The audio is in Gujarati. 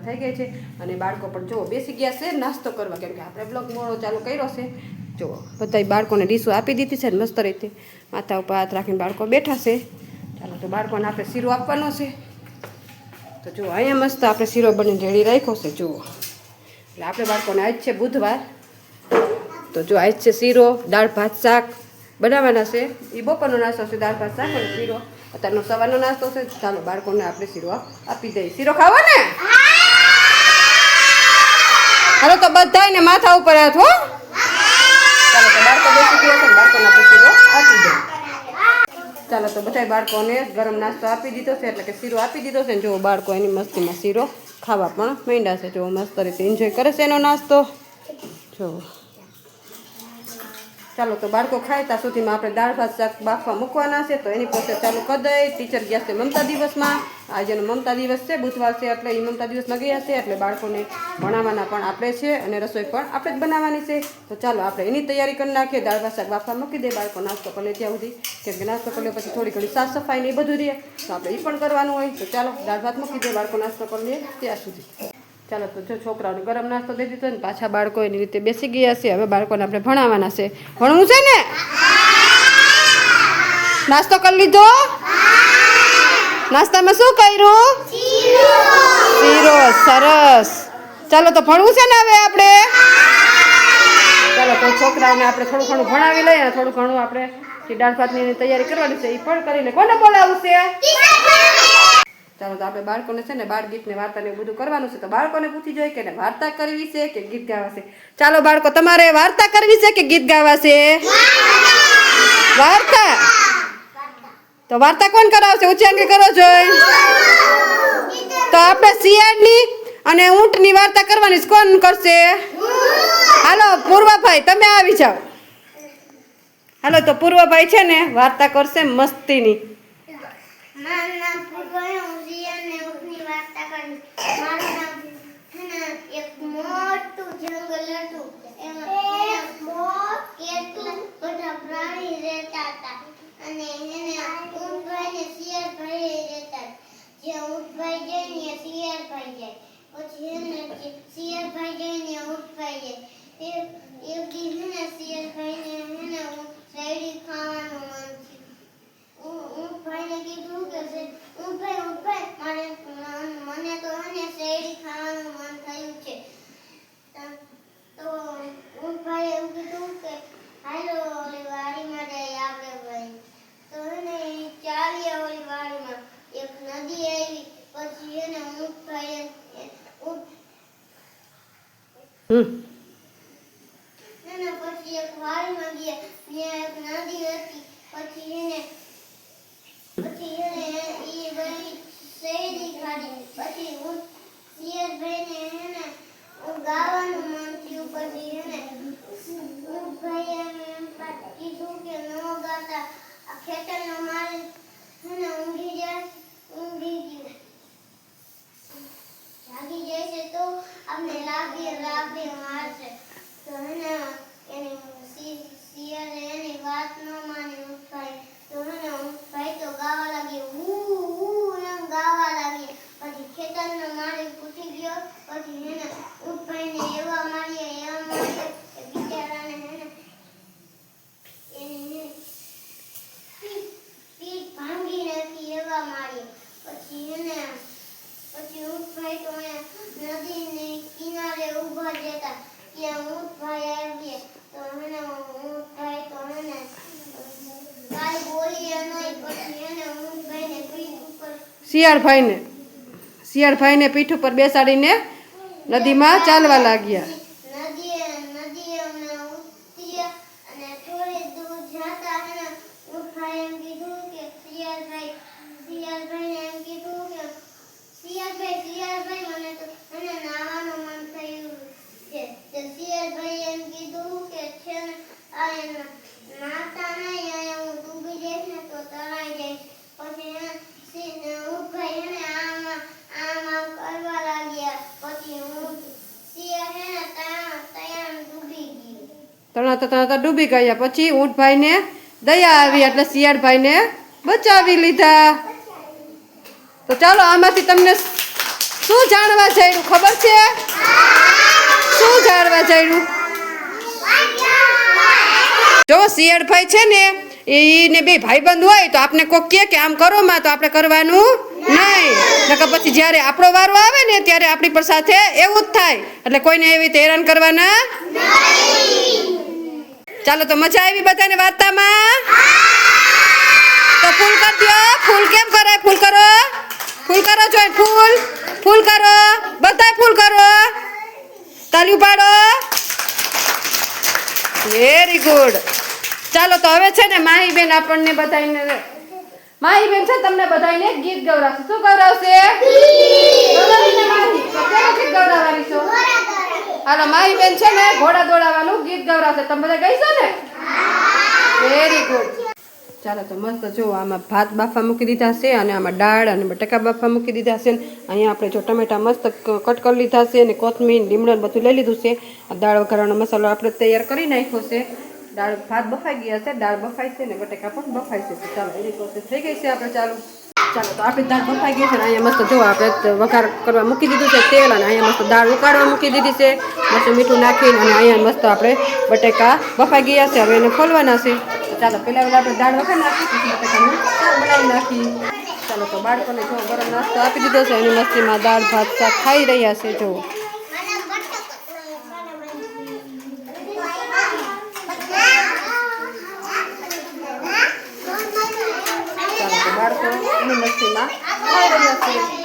થઈ ગઈ છે અને બાળકો પણ જો બેસી ગયા છે નાસ્તો કરવા, કેમ કે આપણે બ્લોગ મોડો ચાલુ કર્યો છે. જો બધા બાળકોને ડીશો આપી દીધી છે ને મસ્ત રીતે માથા ઉપર હાથ રાખીને બાળકો બેઠા છે. ચાલો તો બાળકોને આપણે શીરો આપવાનો છે. તો જુઓ અહીંયા મસ્ત આપણે શીરો બનીને રેડી રાખ્યો છે. જુઓ એટલે આપણે બાળકોને આજ છે બુધવાર, તો જો આજ છે શીરો, દાળ ભાત શાક બનાવવાના છે. એ બપોરનો નાસ્તો છે, દાળ ભાત શાક અને શીરો. અત્યારનો સવારનો નાસ્તો છે. ચાલો બાળકોને આપણે શીરો આપી દઈએ. શીરો ખાવો ને? હાલો તો બધાને માથા ઉપર હાથ હો. ચાલો તો બાળકો બેસી ગયા છે, બાળકોને આપણે શીરો આપી દઈએ. ચાલો તો બધા બાળકોને ગરમ નાસ્તો આપી દીધો છે, એટલે કે શીરો આપી દીધો છે ને જો બાળકો એની મસ્તીમાં શીરો ખાવા પણ માંડ્યા છે. જો મસ્ત રીતે એન્જોય કરે છે એનો નાસ્તો. જો ચાલો તો બાળકો ખાય ત્યાં સુધીમાં આપણે દાળ ભાત શાક બાફવા મૂકવાના છે. તો એની પ્રોસેસ ચાલુ કરી દઈએ. ટીચર ગયા છે મમતા દિવસમાં. આજનો મમતા દિવસ છે, બુધવાર છે, એટલે એ મમતા દિવસમાં ગયા છે. એટલે બાળકોને ભણાવવાના પણ આપણે છે અને રસોઈ પણ આપણે જ બનાવવાની છે. તો ચાલો આપણે એની તૈયારી કરી નાખીએ. દાળ ભાત શાક બાફવા મૂકી દે, બાળકો નાસ્તો કરી લે ત્યાં સુધી, કેમ કે નાસ્તો કરી લે પછી થોડી ઘણી સાફ સફાઈ ને એ બધું રહે, તો આપણે એ પણ કરવાનું હોય. તો ચાલો દાળ ભાત મૂકી દે, બાળકો નાસ્તો કરી લે ત્યાં સુધી. ચાલો તો જો છોકરાઓને ગરમ નાસ્તો દઈ દીધો ને પાછા બાળકો એની રીતે બેસી ગયા છે. હવે બાળકોને આપણે ભણાવવાના છે. ભણવું છે ને? નાસ્તો કરી લીધો? નાસ્તામાં શું કર્યું? શીરો. સરસ. ચાલો તો ભણવું છે ને હવે આપણે? ચાલો તો છોકરાઓને આપણે થોડું ઘણું ભણાવી લઈએ અને થોડું ઘણું આપણે જે દાળ ભાતની તૈયારી કરવાની છે એ પણ કરીને કોને બોલાવવું છે? ચાલો તો આપણે બાળકોને છે ને બાળ ગીત ને વાર્તા ને એવું બધું કરવાનું છે. તો બાળકોને પૂછી જોઈએ કે વાર્તા કરવી છે કે ગીત ગાવા છે. ચાલો બાળકો, તમારે વાર્તા કરવી છે કે ગીત ગાવા છે? વાર્તા. તો વાર્તા કોણ કરાવશે? ઉચ્ચાંકી કરો જોઈ. તો આપણે શિયાળની અને ઊંટની વાર્તા કરવાની છે. કોણ કરશે? હાલો પૂર્વાભાઈ, તમે આવી જાઓ. હાલો તો પૂર્વાભાઈ છે ને વાર્તા કરશે મસ્તીની. મારું નામ પૂર્વા, હું શિયાળને ઊંટની વાર્તા કરીશ. મારું નામ એક મોટું જંગલ હતું. એમાં કેટલા બધા પ્રાણી રહેતા હતા અને ઊંટભાઈ ને શિયાળભાઈ રહેતા. જે ઊંટભાઈ જાય ને શિયાળભાઈ જાય, પછી શિયાળભાઈ જાય ને ઊંટભાઈ જાય. એક દિવસ શિયાળભાઈ ને શેરડી ખાવાનું મન થયું. ઊંટભાઈને કીધું કે ઊંટભાઈ મને તો શેરડી ખાવાનું મન થયું છે. તો ઊંટભાઈએ એવું કીધું કે હાલો ઓલી વાડીમાં જઈએ આપણે ભાઈ. તો ચાલ્યા ઓલી વાડીમાં. એક નદી આવી, પછી ઊંટભાઈએ પછી એક વાડીમાં ગયા, ત્યાં એક નદી હતી. પછી શેરડી ખાધી. પછી શિયાળભાઈને ગાવાનું મન થયું. પછી ઊંટભાઈએ કીધું કે ન ગાતા, આ ખેતરનો માલ ઊંઘી ગયું, જાગી જશે તો આપણે લાગે મારશે. તો શિયાળે એની વાત ન માની ઊંટભાઈ. તો ઊંટભાઈ તો ગાવા લાગી, એમ ગાવા લાગી. પછી ખેતરનો માળી ફૂટી ગયો. પછી ઊંટભાઈને એવા માર્યા કે બિચારાને એની પીઠ ભાંગી નાખી, એવા માર્યા. પછી ઊંટભાઈ તો નદીને કિનારે ઊભા રહેતા. ત્યાં ઊંટભાઈ આવ્યા. તો ઊંટભાઈ તો કાંઈ બોલ્યા નહીં. પછી ઊંટભાઈને પીઠ ઉપર શિયાળભાઈને પીઠ ઉપર બેસાડીને નદીમાં ચાલવા લાગ્યા. નદી ઉતર્યા અને થોડે દૂર જતા ઊંટભાઈ એમ કીધું કે શિયાળભાઈને એમ કીધું કે શિયાળભાઈ મને તો નાવાનું મન થયું છે. તો શિયાળભાઈ એમ કીધું કે છે ને આ નાતા નહીં, અહીંયા હું ડૂબી જઈશ ને તો તણાઈ જઈશ. પછી ઊંટભાઈ આમ કરવા લાગ્યા. પછી શિયાળ ડૂબી ગયું. તણાતા ડૂબી ગયા. પછી ઊંટભાઈને દયા આવી એટલે શિયાળભાઈને બચાવી લીધા. તો ચાલો આમાંથી તમને શું જાણવા જઈરું ખબર છે? શું જાણવા જઈરું? જો શિયાળભાઈ છે ને એને બે ભાઈબંધ હોય તો આપણે કોક કહે કે આમ કરો માં તો આપણે કરવાનું નહીં, નકર પછી જ્યારે આપણો વારો આવે ને ત્યારે આપણી પર સાથે એવું જ થાય. એટલે કોઈને એવી રીતે હેરાન કરવાના. ચાલો તો મજા આવી બધાને વાર્તામાં? તો ફૂલ કરી દો. ફૂલ કેમ કરાય? ફૂલ કરો. ફૂલ કરો જોઈ. ફૂલ ફૂલ કરો. બધા ફૂલ કરો. તાળીઓ પાડો. Very good. ચાલો તો હવે છે ને માહીબેન આપણને બધાને માહીબેન છે તમને બધાને ગીત ગવડાવશે. શું ગવડાવશે? ગવડાવીને માહી. તો કેવું ગીત ગવડાવવાની છો? હાલો માહીબેન છે ને ઘોડા દોડાવવાનું ગીત ગવડાવશે. તમે બધા ગઈશો ને? Very good. ચાલો તો મસ્ત જો આમાં ભાત બાફા મૂકી દીધા છે અને આમાં દાળ અને બટાકા બાફા મૂકી દીધા છે. અહીંયા આપણે જો ટમેટા મસ્ત કટ કરી લીધા છે અને કોથમીર લીમડો બધું લઈ લીધું છે. આ દાળ વઘારવાનો મસાલો આપણે તૈયાર કરી નાખ્યો છે. દાળ ભાત બફાઈ ગયા છે, દાળ બફાઈ છે ને બટાકા પણ બફાઈ છે. ચાલો એની પ્રોસેસ થઈ ગઈ છે. આપણે ચાલો તો આપણી દાળ બફાઈ ગઈ છે ને અહીંયા મસ્ત જો આપણે વઘાર કરવા મૂકી દીધું છે તેલ અને અહીંયા મસ્ત દાળ ઉકાળવા મૂકી દીધી છે મસ્ત મીઠું નાખીને અને અહીંયા મસ્ત આપણે બટાકા બફાઈ ગયા છે. હવે એને ખોલવાના છે. ચાલો પહેલાં આપણે દાળ વઘાર નાખી પછી બટાકાનું શાક બનાવી નાખી. ચાલો તો બાળકોને જો ગરમ નાસ્તો આપી દીધો છે એની મસ્તીમાં દાળ ભાત શાક ખાઈ રહ્યા છે. જો બાળકો એની મસ્તીમાં ખાઈ રહ્યા છે.